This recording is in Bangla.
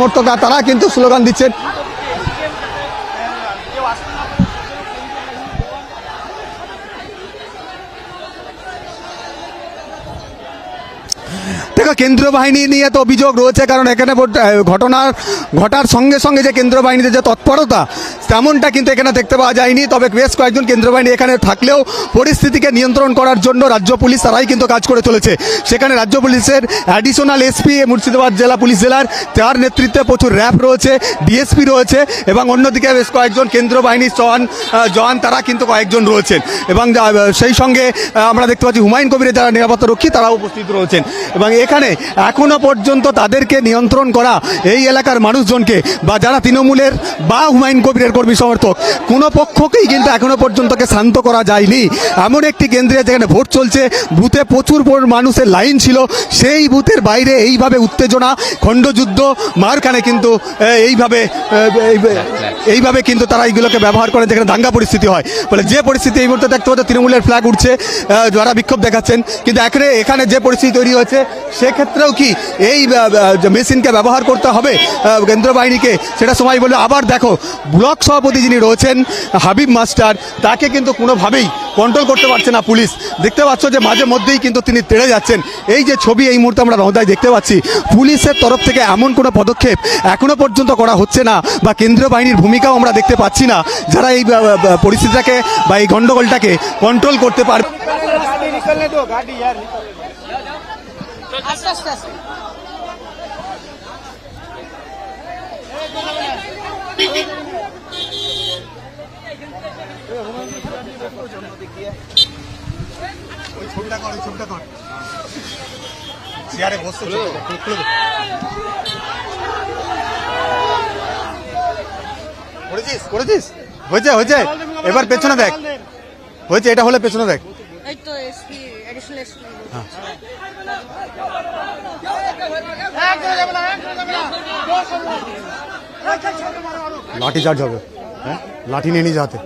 সমর্থকরা তারা কিন্তু স্লোগান দিচ্ছেন। দেখো, কেন্দ্রীয় বাহিনী নিয়ে তো অভিযোগ রয়েছে, কারণ এখানে ঘটার সঙ্গে সঙ্গে যে কেন্দ্রীয় বাহিনীতে যে তৎপরতা তেমনটা কিন্তু এখানে দেখতে পাওয়া যায়নি। তবে বেশ কয়েকজন কেন্দ্রীয় বাহিনী এখানে থাকলেও পরিস্থিতিকে নিয়ন্ত্রণ করার জন্য রাজ্য পুলিশ তারাই কিন্তু কাজ করে চলেছে। সেখানে রাজ্য পুলিশের অ্যাডিশনাল এসপি মুর্শিদাবাদ জেলা পুলিশ জেলার, তার নেতৃত্বে প্রচুর র্যাব রয়েছে, ডিএসপি রয়েছে, এবং অন্যদিকে বেশ কয়েকজন কেন্দ্রীয় বাহিনীর জওয়ান তারা কিন্তু কয়েকজন রয়েছেন। এবং সেই সঙ্গে আমরা দেখতে পাচ্ছি হুমায়ুন কবিরের যারা নিরাপত্তা রক্ষী তারাও উপস্থিত রয়েছেন। এবং এখানে এখনো পর্যন্ত তাদেরকে নিয়ন্ত্রণ করা এই এলাকার মানুষজনকে বা যারা তৃণমূলের বা হুমায়ুন কবিরের কর্মী সমর্থক কোনো পক্ষকেই কিন্তু এখনো পর্যন্তকে শান্ত করা যায়নি। এমন একটি কেন্দ্রে যেখানে ভোট চলছে, বুথে প্রচুর মানুষের লাইন ছিল, সেই বুথের বাইরে এইভাবে উত্তেজনা, খণ্ডযুদ্ধ, মারখানে কিন্তু এইভাবে কিন্তু তারা এইগুলোকে ব্যবহার করে, যেখানে দাঙ্গা পরিস্থিতি হয়। বলে যে পরিস্থিতি এই মুহূর্তে দেখতে পাচ্ছে, তৃণমূলের ফ্ল্যাগ উঠছে, যারা বিক্ষোভ দেখাচ্ছেন, কিন্তু এখানে যে পরিস্থিতি তৈরি হয়েছে সেক্ষেত্রেও কি এই মেশিনকে ব্যবহার করতে হবে কেন্দ্র বাহিনীকে, সেটা সময় বলে। আবার দেখো, ব্লক সভাপতি যিনি রয়েছেন হাবিব মাস্টার, তাকে কিন্তু কোনোভাবেই কন্ট্রোল করতে পারছে না পুলিশ। দেখতে পাচ্ছ যে মাঝে মধ্যেই কিন্তু তিনি তেড়ে যাচ্ছেন। এই যে ছবি এই মুহূর্তে আমরা রহদায় দেখতে পাচ্ছি, পুলিশের তরফ থেকে এমন কোনো পদক্ষেপ এখনো পর্যন্ত করা হচ্ছে না, বা কেন্দ্রীয় বাহিনীর ভূমিকাও আমরা দেখতে পাচ্ছি না, যারা এই পরিস্থিতিটাকে বা এই গন্ডগোলটাকে কন্ট্রোল করতে পারবে। করেছিস হয়েছে হয়েছে, এবার পেছনে দেখ, হয়েছে, এটা হলে পেছনে দেখ। লাঠি চার্জ হবে, হ্যাঁ, লাঠি নিয়ে নিয়ে যাতে।